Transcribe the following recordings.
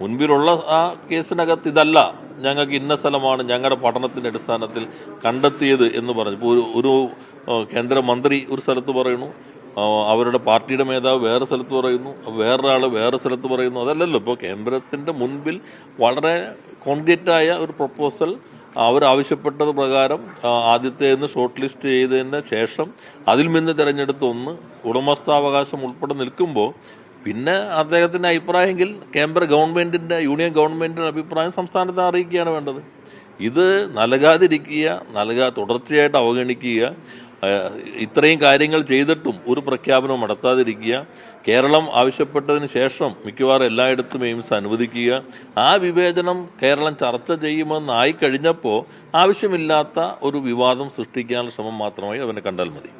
മുൻപിലുള്ള ആ കേസിനകത്ത് ഇതല്ല ഞങ്ങൾക്ക് ഇന്ന സ്ഥലമാണ് ഞങ്ങളുടെ പഠനത്തിന്റെ അടിസ്ഥാനത്തിൽ കണ്ടെത്തിയത് എന്ന് പറഞ്ഞു. ഇപ്പോൾ ഒരു കേന്ദ്രമന്ത്രി ഒരു സ്ഥലത്ത് പറയുന്നു, അവരുടെ പാർട്ടിയുടെ മേധാവ് വേറെ സ്ഥലത്ത് പറയുന്നു, വേറൊരാൾ വേറെ സ്ഥലത്ത് പറയുന്നു. അതല്ലല്ലോ ഇപ്പോൾ കേന്ദ്രത്തിന്റെ മുൻപിൽ വളരെ കോൺക്രീറ്റായ ഒരു പ്രപ്പോസൽ അവരാവശ്യപ്പെട്ടത് പ്രകാരം ആദ്യത്തേന്ന് ഷോർട്ട് ലിസ്റ്റ് ചെയ്തതിന് ശേഷം അതിൽ നിന്ന് തിരഞ്ഞെടുത്ത ഒന്ന് ഉടമസ്ഥാവകാശം ഉൾപ്പെടെ നിൽക്കുമ്പോൾ പിന്നെ അദ്ദേഹത്തിന്റെ അഭിപ്രായമെങ്കിൽ കേന്ദ്ര ഗവൺമെന്റിന്റെ യൂണിയൻ ഗവൺമെന്റിന്റെ അഭിപ്രായം സംസ്ഥാനത്തെ അറിയിക്കുകയാണ് വേണ്ടത്. ഇത് നൽകാതിരിക്കുക, തുടർച്ചയായിട്ട് അവഗണിക്കുക, ഇത്രയും കാര്യങ്ങൾ ചെയ്തിട്ടും ഒരു പ്രഖ്യാപനം നടത്താതിരിക്കുക, കേരളം ആവശ്യപ്പെട്ടതിന് ശേഷം മിക്കവാറും എല്ലായിടത്തും എയിംസ് അനുവദിക്കുക, ആ വിവേചനം കേരളം ചർച്ച ചെയ്യുമെന്നായി കഴിഞ്ഞപ്പോൾ ആവശ്യമില്ലാത്ത ഒരു വിവാദം സൃഷ്ടിക്കാനുള്ള ശ്രമം മാത്രമായി അവനെ കണ്ടാൽ മതി.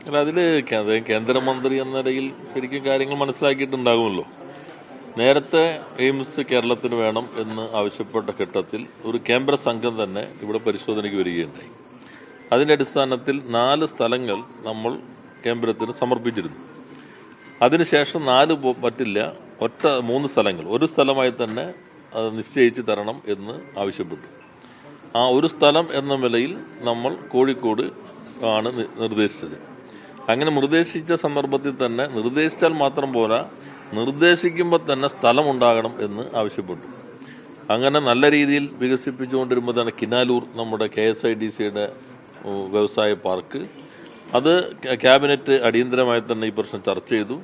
അല്ല, അതിൽ കേന്ദ്രമന്ത്രി എന്ന നിലയിൽ ശരിക്കും കാര്യങ്ങൾ മനസ്സിലാക്കിയിട്ടുണ്ടാകുമല്ലോ. നേരത്തെ എയിംസ് കേരളത്തിന് വേണം എന്ന് ആവശ്യപ്പെട്ട ഘട്ടത്തിൽ ഒരു കേന്ദ്ര സംഘം തന്നെ ഇവിടെ പരിശോധനയ്ക്ക് വരികയുണ്ടായി. അതിന്റെ അടിസ്ഥാനത്തിൽ 4 സ്ഥലങ്ങൾ നമ്മൾ കേന്ദ്രത്തിന് സമർപ്പിച്ചിരുന്നു. അതിനുശേഷം 4 പറ്റില്ല, 3 സ്ഥലങ്ങൾ ഒരു സ്ഥലമായി തന്നെ അത് നിശ്ചയിച്ച് തരണം എന്ന് ആവശ്യപ്പെട്ടു. ആ ഒരു സ്ഥലം എന്ന നിലയിൽ നമ്മൾ കോഴിക്കോട് ആണ് നിർദ്ദേശിച്ചത്. അങ്ങനെ നിർദ്ദേശിച്ച സന്ദർഭത്തിൽ തന്നെ നിർദ്ദേശിച്ചാൽ മാത്രം പോരാ, നിർദ്ദേശിക്കുമ്പോൾ തന്നെ സ്ഥലമുണ്ടാകണം എന്ന് ആവശ്യപ്പെട്ടു. അങ്ങനെ നല്ല രീതിയിൽ വികസിപ്പിച്ചുകൊണ്ടിരുമ്പോഴാണ് കിനാലൂർ നമ്മുടെ KSIDCയുടെ വ്യവസായ പാർക്ക്. അത് ക്യാബിനറ്റ് അടിയന്തരമായി തന്നെ ഈ പ്രശ്നം ചർച്ച ചെയ്തു.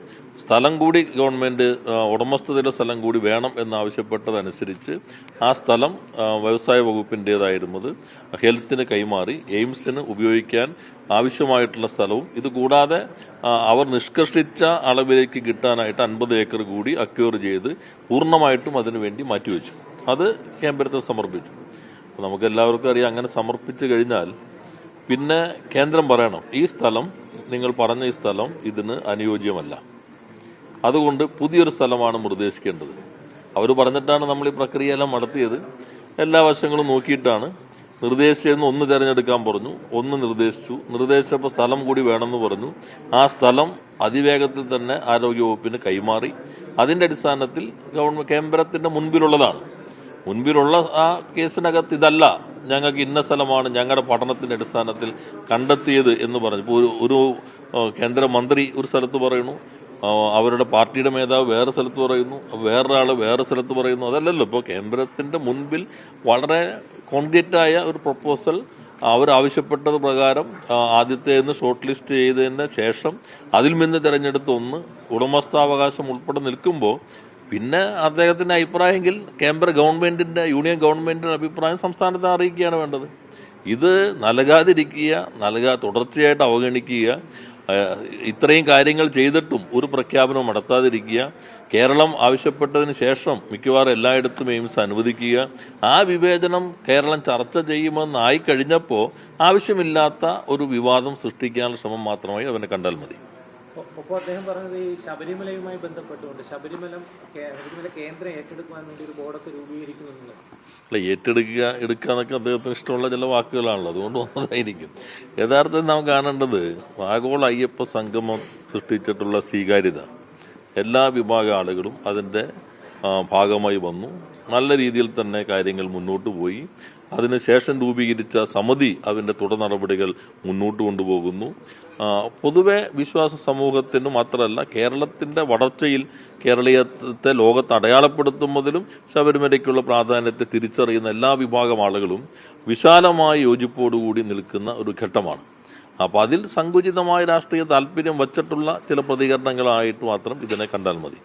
സ്ഥലം കൂടി ഗവൺമെന്റ് ഉടമസ്ഥതയിലെ സ്ഥലം കൂടി വേണം എന്നാവശ്യപ്പെട്ടതനുസരിച്ച് ആ സ്ഥലം വ്യവസായ വകുപ്പിൻ്റെതായിരുന്നത് ഹെൽത്തിന് കൈമാറി എയിംസിന് ഉപയോഗിക്കാൻ ആവശ്യമായിട്ടുള്ള സ്ഥലവും ഇതുകൂടാതെ അവർ നിഷ്കർഷിച്ച അളവിലേക്ക് കിട്ടാനായിട്ട് 50 ഏക്കർ കൂടി അക്വയർ ചെയ്ത് പൂർണ്ണമായിട്ടും അതിനുവേണ്ടി മാറ്റിവെച്ചു. അത് കേന്ദ്രത്തിന് സമർപ്പിച്ചു. നമുക്ക് എല്ലാവർക്കും അറിയാം, അങ്ങനെ സമർപ്പിച്ചു കഴിഞ്ഞാൽ പിന്നെ കേന്ദ്രം പറയണം ഈ സ്ഥലം, നിങ്ങൾ പറഞ്ഞ ഈ സ്ഥലം ഇതിന് അനുയോജ്യമല്ല, അതുകൊണ്ട് പുതിയൊരു സ്ഥലമാണ് നിർദ്ദേശിക്കേണ്ടത്. അവർ പറഞ്ഞിട്ടാണ് നമ്മൾ ഈ പ്രക്രിയയെല്ലാം നടത്തിയത്. എല്ലാ വശങ്ങളും നോക്കിയിട്ടാണ് നിർദ്ദേശിച്ചതെന്ന് ഒന്ന് തിരഞ്ഞെടുക്കാൻ പറഞ്ഞു, ഒന്ന് നിർദ്ദേശിച്ചപ്പോൾ സ്ഥലം കൂടി വേണമെന്ന് പറഞ്ഞു. ആ സ്ഥലം അതിവേഗത്തിൽ തന്നെ ആരോഗ്യവകുപ്പിന് കൈമാറി. അതിന്റെ അടിസ്ഥാനത്തിൽ കേന്ദ്രത്തിന്റെ മുൻപിലുള്ള ആ കേസിനകത്ത് ഇതല്ല ഞങ്ങൾക്ക് ഇന്ന സ്ഥലമാണ് ഞങ്ങളുടെ പഠനത്തിന്റെ അടിസ്ഥാനത്തിൽ കണ്ടെത്തിയത് എന്ന് പറഞ്ഞു. ഇപ്പോൾ ഒരു കേന്ദ്രമന്ത്രി ഒരു സ്ഥലത്ത് പറയുന്നു, അവരുടെ പാർട്ടിയുടെ മേധാവ് വേറെ സ്ഥലത്ത് പറയുന്നു, വേറൊരാൾ വേറെ സ്ഥലത്ത് പറയുന്നു. അതല്ലല്ലോ ഇപ്പോൾ കേന്ദ്രത്തിന്റെ മുൻപിൽ വളരെ കോൺക്രീറ്റായ ഒരു പ്രപ്പോസൽ അവരാവശ്യപ്പെട്ടത് പ്രകാരം ആദ്യത്തേന്ന് ഷോർട്ട് ലിസ്റ്റ് ചെയ്തതിന് ശേഷം അതിൽ നിന്ന് തിരഞ്ഞെടുത്ത ഒന്ന് ഉടമസ്ഥാവകാശം ഉൾപ്പെടെ നിൽക്കുമ്പോൾ പിന്നെ അദ്ദേഹത്തിന്റെ അഭിപ്രായമെങ്കിൽ കേന്ദ്ര ഗവൺമെന്റിന്റെ യൂണിയൻ ഗവൺമെന്റിന്റെ അഭിപ്രായം സംസ്ഥാനത്തെ അറിയിക്കുകയാണ് വേണ്ടത്. ഇത് നൽകാതിരിക്കുക, തുടർച്ചയായിട്ട് അവഗണിക്കുക, ഇത്രയും കാര്യങ്ങൾ ചെയ്തിട്ടും ഒരു പ്രഖ്യാപനം നടത്താതിരിക്കുക, കേരളം ആവശ്യപ്പെട്ടതിന് ശേഷം മിക്കവാറും എല്ലായിടത്തും എയിംസ് അനുവദിക്കുക, ആ വിവേചനം കേരളം ചർച്ച ചെയ്യുമെന്നായി കഴിഞ്ഞപ്പോൾ ആവശ്യമില്ലാത്ത ഒരു വിവാദം സൃഷ്ടിക്കാനുള്ള ശ്രമം മാത്രമായി അവനെ കണ്ടാൽ മതി. അപ്പോൾ അദ്ദേഹം പറഞ്ഞത് ഈ ശബരിമലയുമായി ബന്ധപ്പെട്ടുകൊണ്ട് ശബരിമല കേന്ദ്രം ഏറ്റെടുക്കുവാൻ വേണ്ടി ഒരു ബോർഡൊക്കെ രൂപീകരിക്കുമെന്നുള്ളത്. അല്ല, എടുക്കുക എന്നൊക്കെ അദ്ദേഹത്തിന് ഇഷ്ടമുള്ള ചില വാക്കുകളാണല്ലോ, അതുകൊണ്ട് വന്നതായിരിക്കും. യഥാർത്ഥത്തിൽ നാം കാണേണ്ടത് ആഗോള അയ്യപ്പ സംഗമം സൃഷ്ടിച്ചിട്ടുള്ള സ്വീകാര്യത. എല്ലാ വിഭാഗം ആളുകളും അതിൻ്റെ ഭാഗമായി വന്നു. നല്ല രീതിയിൽ തന്നെ കാര്യങ്ങൾ മുന്നോട്ട് പോയി. അതിനുശേഷം രൂപീകരിച്ച സമിതി അതിൻ്റെ തുടർ നടപടികൾ മുന്നോട്ട് കൊണ്ടുപോകുന്നു. പൊതുവെ വിശ്വാസ സമൂഹത്തിന് മാത്രമല്ല, കേരളത്തിൻ്റെ വളർച്ചയിൽ കേരളീയത്തെ ലോകത്ത് അടയാളപ്പെടുത്തുന്നതിലും ശബരിമലയ്ക്കുള്ള പ്രാധാന്യത്തെ തിരിച്ചറിയുന്ന എല്ലാ വിഭാഗം ആളുകളും വിശാലമായ യോജിപ്പോടുകൂടി നിൽക്കുന്ന ഒരു ഘട്ടമാണ്. അപ്പോൾ അതിൽ സങ്കുചിതമായ രാഷ്ട്രീയ താല്പര്യം വച്ചിട്ടുള്ള ചില പ്രതികരണങ്ങളായിട്ട് മാത്രം ഇതിനെ കണ്ടാൽ മതി.